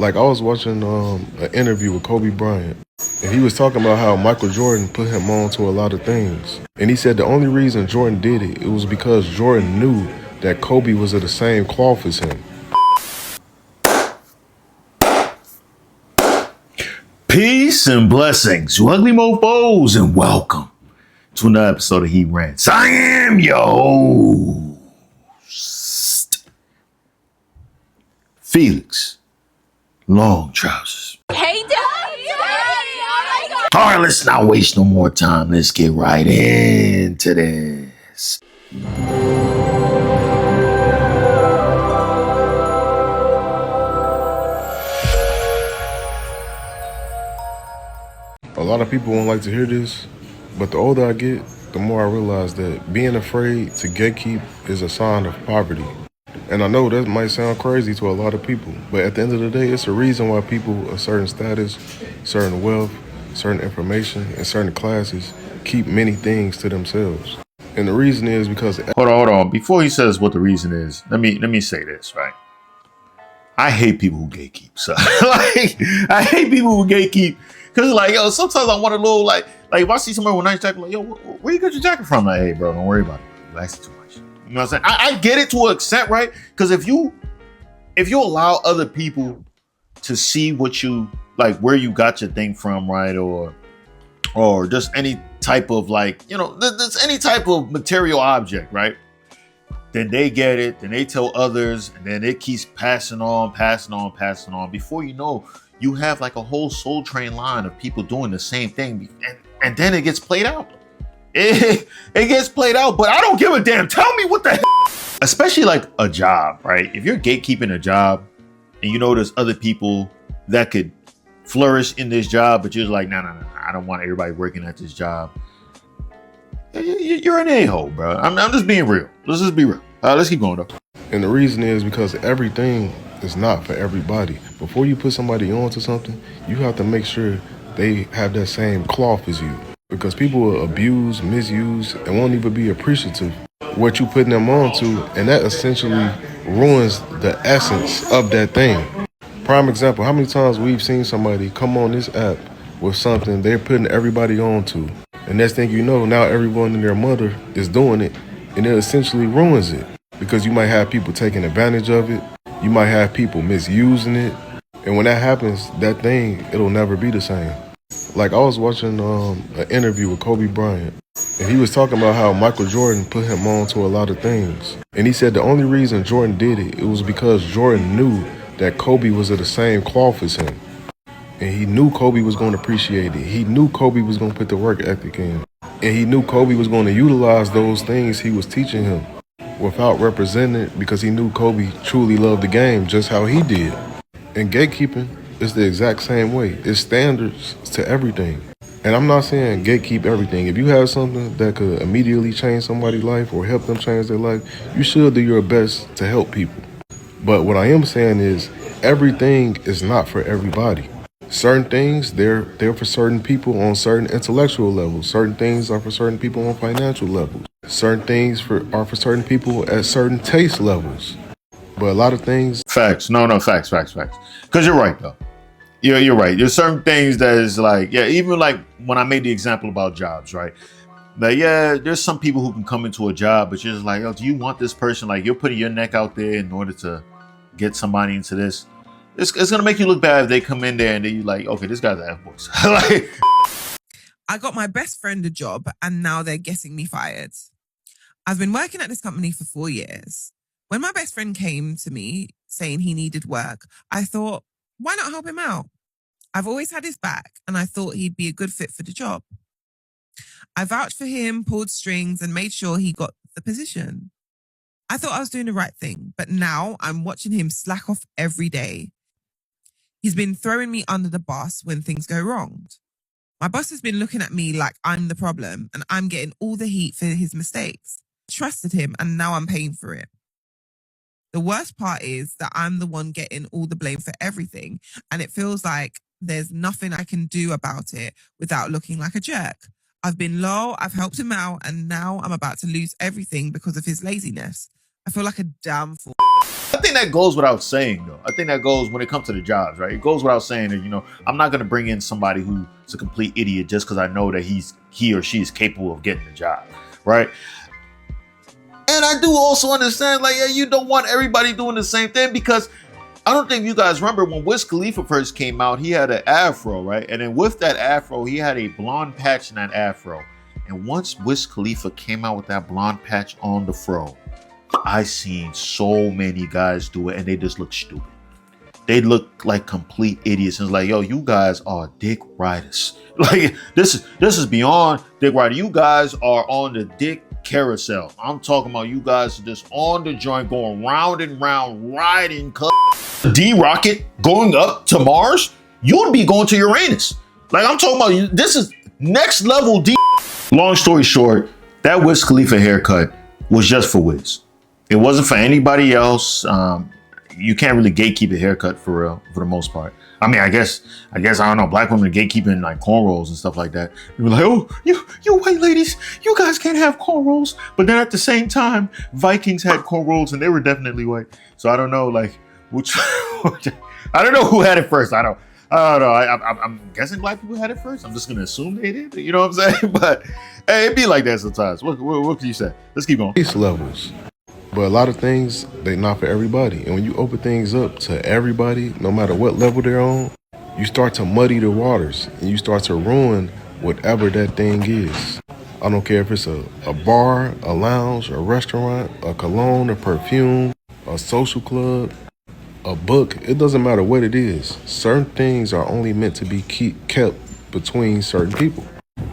Like I was watching an interview with Kobe Bryant, and he was talking about how Michael Jordan put him on to a lot of things. And he said the only reason Jordan did it was because Jordan knew that Kobe was of the same cloth as him. Peace and blessings, you ugly mofos, and welcome to another episode of He Rants. I am your host, Felix Long Trousers. Hey, Daddy! All right, let's not waste no more time. Let's get right into this. A lot of people won't like to hear this, but the older I get, the more I realize that being afraid to gatekeep is a sign of poverty. And I know that might sound crazy to a lot of people, but at the end of the day, it's a reason why people of certain status, certain wealth, certain information, and certain classes keep many things to themselves. And the reason is because Hold on. Before he says what the reason is, let me say this, right? I hate people who gatekeep. So, I hate people who gatekeep because, sometimes I want a little, like if I see somebody with a nice jacket, like, yo, where you get your jacket from? Like, hey, bro, don't worry about it. You asked too much. You know what I'm saying? I get it to an extent, right? Because if you allow other people to see what you like, where you got your thing from, right, or just any type of there's any type of material object, right? Then they get it, then they tell others, and then it keeps passing on. Before you know, you have like a whole Soul Train line of people doing the same thing, and then it gets played out. It gets played out, but I don't give a damn. Tell me what the hell. Especially like a job, right? If you're gatekeeping a job and you know there's other people that could flourish in this job, but you're like, nah, I don't want everybody working at this job. You're an a-hole, bro. I'm just being real. Let's just be real. Let's keep going, though. And the reason is because everything is not for everybody. Before you put somebody onto something, you have to make sure they have that same cloth as you. Because people will abuse, misuse, and won't even be appreciative of what you putting them onto, and that essentially ruins the essence of that thing. Prime example, how many times we've seen somebody come on this app with something they're putting everybody onto, and next thing you know, now everyone and their mother is doing it, and it essentially ruins it. Because you might have people taking advantage of it, you might have people misusing it, and when that happens, that thing, it'll never be the same. Like I was watching an interview with Kobe Bryant, and he was talking about how Michael Jordan put him on to a lot of things. And he said the only reason Jordan did it was because Jordan knew that Kobe was of the same cloth as him. And he knew Kobe was going to appreciate it. He knew Kobe was going to put the work ethic in. And he knew Kobe was going to utilize those things he was teaching him without representing it, because he knew Kobe truly loved the game just how he did. And gatekeeping is the exact same way. It's standards to everything. And I'm not saying gatekeep everything. If you have something that could immediately change somebody's life or help them change their life, you should do your best to help people. But what I am saying is everything is not for everybody. Certain things, they're for certain people on certain intellectual levels. Certain things are for certain people on financial levels. Certain things are for certain people at certain taste levels. But a lot of things... Facts. No, facts. Because you're right, though. You're right. There's certain things that is like, even like when I made the example about jobs, right? Like, there's some people who can come into a job, but you're just like, oh, do you want this person? Like, you're putting your neck out there in order to get somebody into this. It's going to make you look bad if they come in there and then you're like, okay, this guy's an F-boys. I got my best friend a job and now they're getting me fired. I've been working at this company for 4 years. When my best friend came to me saying he needed work, I thought, why not help him out? I've always had his back and I thought he'd be a good fit for the job. I vouched for him, pulled strings, and made sure he got the position. I thought I was doing the right thing, but now I'm watching him slack off every day. He's been throwing me under the bus when things go wrong. My boss has been looking at me like I'm the problem and I'm getting all the heat for his mistakes. I trusted him and now I'm paying for it. The worst part is that I'm the one getting all the blame for everything, and it feels like there's nothing I can do about it without looking like a jerk. I've been low, I've helped him out, and now I'm about to lose everything because of his laziness. I feel like a damn fool. I think that goes without saying, though. I think that goes when it comes to the jobs, right? It goes without saying that, you know, I'm not going to bring in somebody who's a complete idiot just because I know that he or she is capable of getting the job, right? And I do also understand, like, yeah, you don't want everybody doing the same thing, because I don't think you guys remember when Wiz Khalifa first came out, he had an afro, right? And then with that afro, he had a blonde patch in that afro. And once Wiz Khalifa came out with that blonde patch on the fro, I seen so many guys do it, and they just look stupid. They look like complete idiots. And it's like, yo, you guys are dick riders. Like, this is beyond dick rider. You guys are on the dick carousel. I'm talking about you guys are just on the joint, going round and round, riding D-Rocket going up to Mars. You would be going to Uranus. Like, I'm talking about, this is next level D. Long story short, that Wiz Khalifa haircut was just for Wiz. It wasn't for anybody else. You can't really gatekeep a haircut for real, for the most part. I mean, I guess I don't know. Black women are gatekeeping like cornrows and stuff like that. They were like, oh, you white ladies, you guys can't have cornrows. But then at the same time, Vikings had cornrows and they were definitely white. So I don't know, like which. I don't know who had it first. I don't know. I'm guessing black people had it first. I'm just gonna assume they did. You know what I'm saying? But hey, it be like that sometimes. What can you say? Let's keep going. Base levels. But a lot of things, they not for everybody. And when you open things up to everybody, no matter what level they're on, you start to muddy the waters and you start to ruin whatever that thing is. I don't care if it's a bar, a lounge, a restaurant, a cologne, a perfume, a social club, a book. It doesn't matter what it is. Certain things are only meant to be kept between certain people.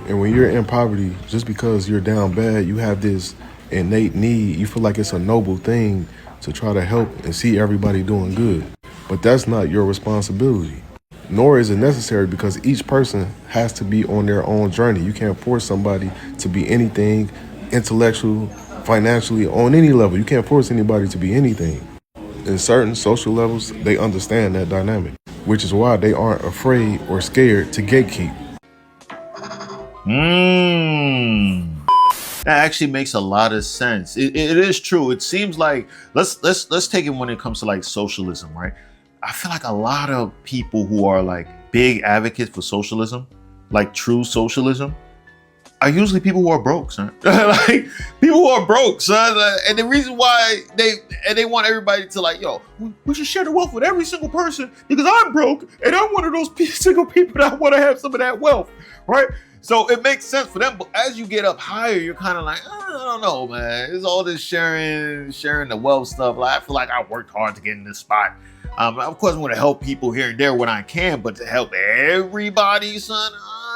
And when you're in poverty, just because you're down bad, you have this innate need. You feel like it's a noble thing to try to help and see everybody doing good. But that's not your responsibility. Nor is it necessary, because each person has to be on their own journey. You can't force somebody to be anything intellectual, financially, on any level. You can't force anybody to be anything. In certain social levels, they understand that dynamic, which is why they aren't afraid or scared to gatekeep. That actually makes a lot of sense. It is true. It seems like let's take it when it comes to like socialism, right? I feel like a lot of people who are like big advocates for socialism, like true socialism, are usually people who are broke, son. Like people who are broke, son. And the reason why they want everybody to like, yo, we should share the wealth with every single person because I'm broke and I'm one of those single people that want to have some of that wealth, right? So it makes sense for them, but as you get up higher, you're kind of like, I don't know, man. It's all this sharing the wealth stuff. Like I feel like I worked hard to get in this spot. Of course, I'm going to help people here and there when I can, but to help everybody, son,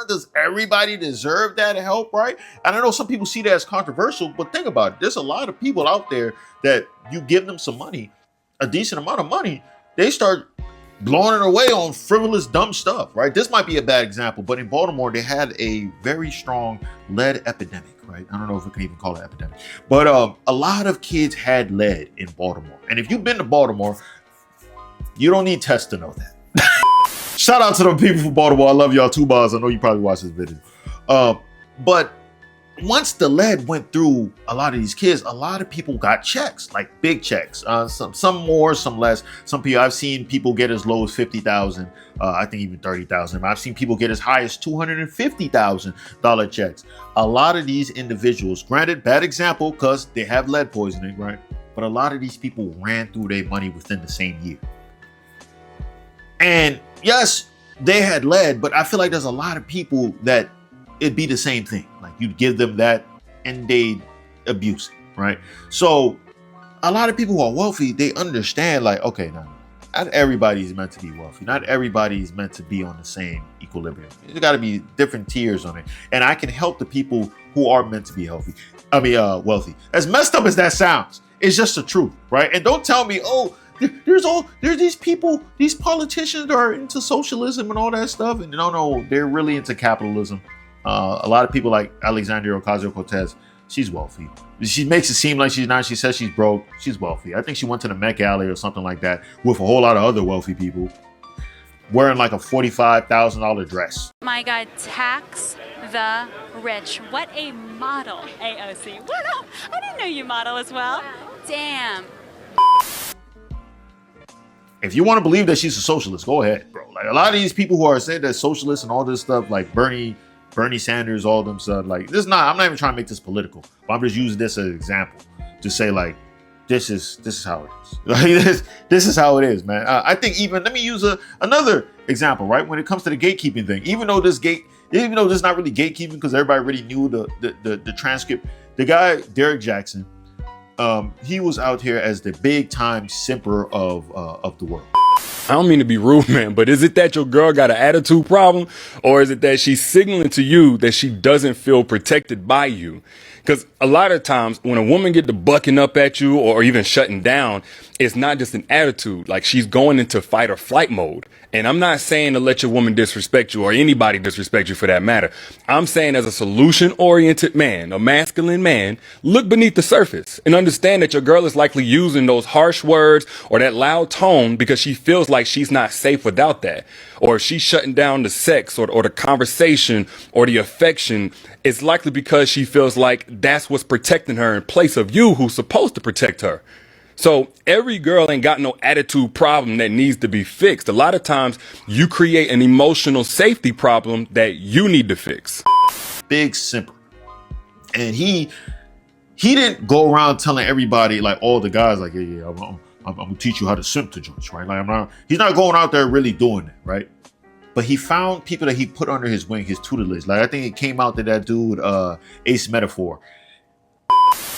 does everybody deserve that help, right? And I know some people see that as controversial, but think about it. There's a lot of people out there that you give them some money, a decent amount of money, they start blowing it away on frivolous, dumb stuff, right? This might be a bad example, but in Baltimore, they had a very strong lead epidemic, right? I don't know if we can even call it epidemic, but a lot of kids had lead in Baltimore. And if you've been to Baltimore, you don't need tests to know that. Shout out to the people from Baltimore. I love y'all. 2 bars. I know you probably watched this video. But once the lead went through a lot of these kids, a lot of people got checks, like big checks. Some more, some less. Some people, I've seen people get as low as $50,000. I think even $30,000. I've seen people get as high as $250,000 checks. A lot of these individuals, granted, bad example because they have lead poisoning, right? But a lot of these people ran through their money within the same year. And yes, they had lead, but I feel like there's a lot of people that it'd be the same thing. Like you'd give them that and they'd abuse it, right? So a lot of people who are wealthy, they understand like, okay, now, not everybody is meant to be wealthy. Not everybody is meant to be on the same equilibrium. There's got to be different tiers on it. And I can help the people who are meant to be wealthy. As messed up as that sounds, it's just the truth, right? And don't tell me, oh, there's these people, these politicians that are into socialism and all that stuff. And no, they're really into capitalism. A lot of people like Alexandria Ocasio-Cortez, she's wealthy. She makes it seem like she's not. She says she's broke. She's wealthy. I think she went to the Met Gala or something like that with a whole lot of other wealthy people wearing like a $45,000 dress. My God, tax the rich. What a model, AOC. Well, no, I didn't know you model as well. Damn. If you want to believe that she's a socialist, go ahead, bro. Like a lot of these people who are saying that socialists and all this stuff, like Bernie Sanders, all them stuff, like this. I'm not even trying to make this political, but I'm just using this as an example to say like, this is how it is. Like this is how it is, man. I think even let me use another example, right? When it comes to the gatekeeping thing, even though this is not really gatekeeping because everybody already knew the transcript. The guy Derek Jackson. He was out here as the big time simper of the world. I don't mean to be rude, man, but is it that your girl got an attitude problem, or is it that she's signaling to you that she doesn't feel protected by you? Because a lot of times when a woman get to bucking up at you or even shutting down, it's not just an attitude. Like she's going into fight or flight mode. And I'm not saying to let your woman disrespect you or anybody disrespect you for that matter. I'm saying as a solution-oriented man, a masculine man, look beneath the surface and understand that your girl is likely using those harsh words or that loud tone because she feels like she's not safe without that. Or if she's shutting down the sex or the conversation or the affection, it's likely because she feels like that's what's protecting her in place of you who's supposed to protect her. So every girl ain't got no attitude problem that needs to be fixed. A lot of times you create an emotional safety problem that you need to fix. Big simper. And he didn't go around telling everybody, like all the guys, like, yeah, I'm gonna teach you how to simp to joints, right? Like he's not going out there really doing that, right? But he found people that he put under his wing, his tutelage. Like I think it came out that dude, Ace Metaphor.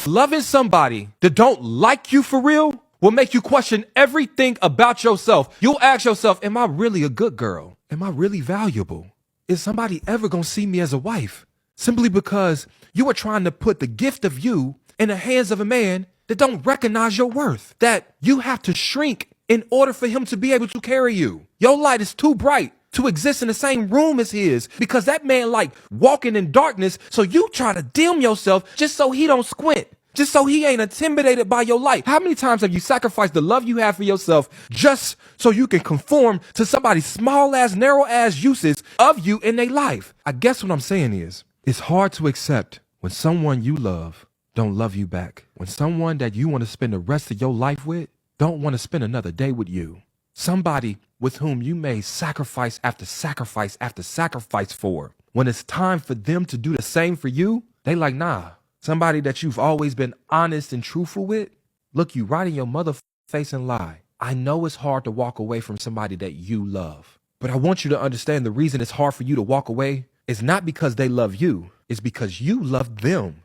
Loving somebody that don't like you for real will make you question everything about yourself. You'll ask yourself, am I really a good girl? Am I really valuable? Is somebody ever gonna see me as a wife? Simply because you are trying to put the gift of you in the hands of a man that don't recognize your worth, that you have to shrink in order for him to be able to carry you. Your light is too bright to exist in the same room as his because that man like walking in darkness, so you try to dim yourself just so he don't squint, just so he ain't intimidated by your light. How many times have you sacrificed the love you have for yourself just so you can conform to somebody's small ass, narrow ass uses of you in their life? I guess what I'm saying is, it's hard to accept when someone you love don't love you back. When someone that you want to spend the rest of your life with don't want to spend another day with you. Somebody with whom you made sacrifice after sacrifice after sacrifice for. When it's time for them to do the same for you, they like, nah. Somebody that you've always been honest and truthful with, look you right in your mother face and lie. I know it's hard to walk away from somebody that you love, but I want you to understand the reason it's hard for you to walk away is not because they love you. It's because you love them.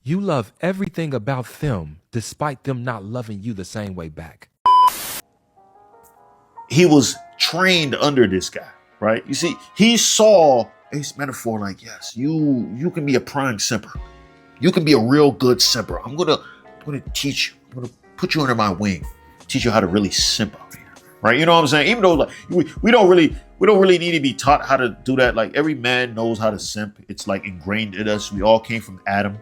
You love everything about them despite them not loving you the same way back. He was trained under this guy, right? You see, he saw Ace Metaphor like, yes, you can be a prime simper. You can be a real good simper. I'm gonna teach you. I'm gonna put you under my wing, teach you how to really simp out here, right? You know what I'm saying? Even though like we don't really need to be taught how to do that. Like every man knows how to simp. It's like ingrained in us. We all came from Adam,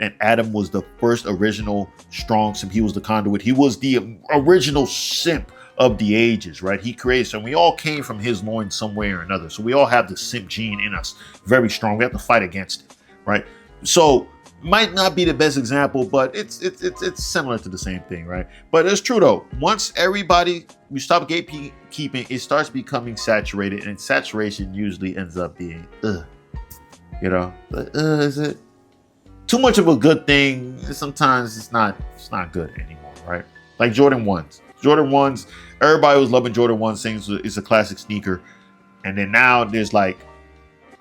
and Adam was the first original strong simp. He was the conduit. He was the original simp of the ages, right? He created, so we all came from his loins some way or another. So we all have the simp gene in us, very strong. We have to fight against it, right? So might not be the best example, but it's similar to the same thing, right? But it's true though. Once you stop gatekeeping, it starts becoming saturated, and saturation usually ends up being, is it too much of a good thing? Sometimes it's not good anymore, right? Like Jordan 1s. Jordan 1s, everybody was loving Jordan 1s, saying it's a classic sneaker. And then now there's like,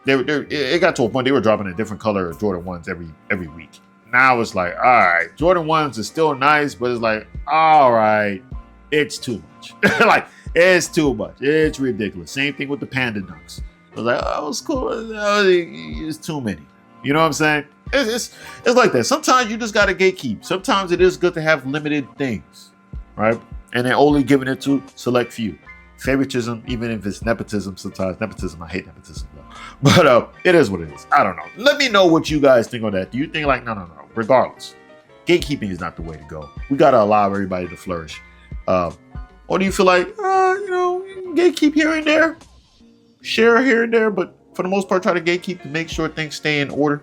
it got to a point they were dropping a different color of Jordan 1s every week. Now it's like, all right, Jordan 1s are still nice, but it's like, all right, it's too much. Like, it's too much. It's ridiculous. Same thing with the Panda Dunks. I was like, oh, it's cool. It's too many. You know what I'm saying? It's like that. Sometimes you just got to gatekeep. Sometimes it is good to have limited things, right? And then only giving it to select few. Favoritism, even if it's nepotism, sometimes nepotism, I hate nepotism though. But it is what it is. I don't know. Let me know what you guys think on that. Do you think like, no. Regardless, gatekeeping is not the way to go. We got to allow everybody to flourish. Or do you feel like, you can gatekeep here and there, share here and there, but for the most part, try to gatekeep to make sure things stay in order?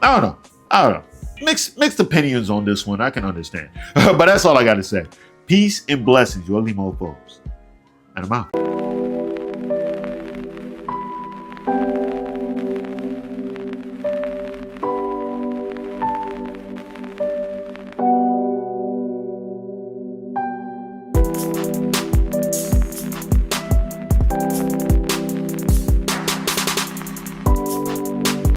I don't know. mixed opinions on this one. I can understand. But that's all I got to say. Peace and blessings, you ugly mofos. And I'm out.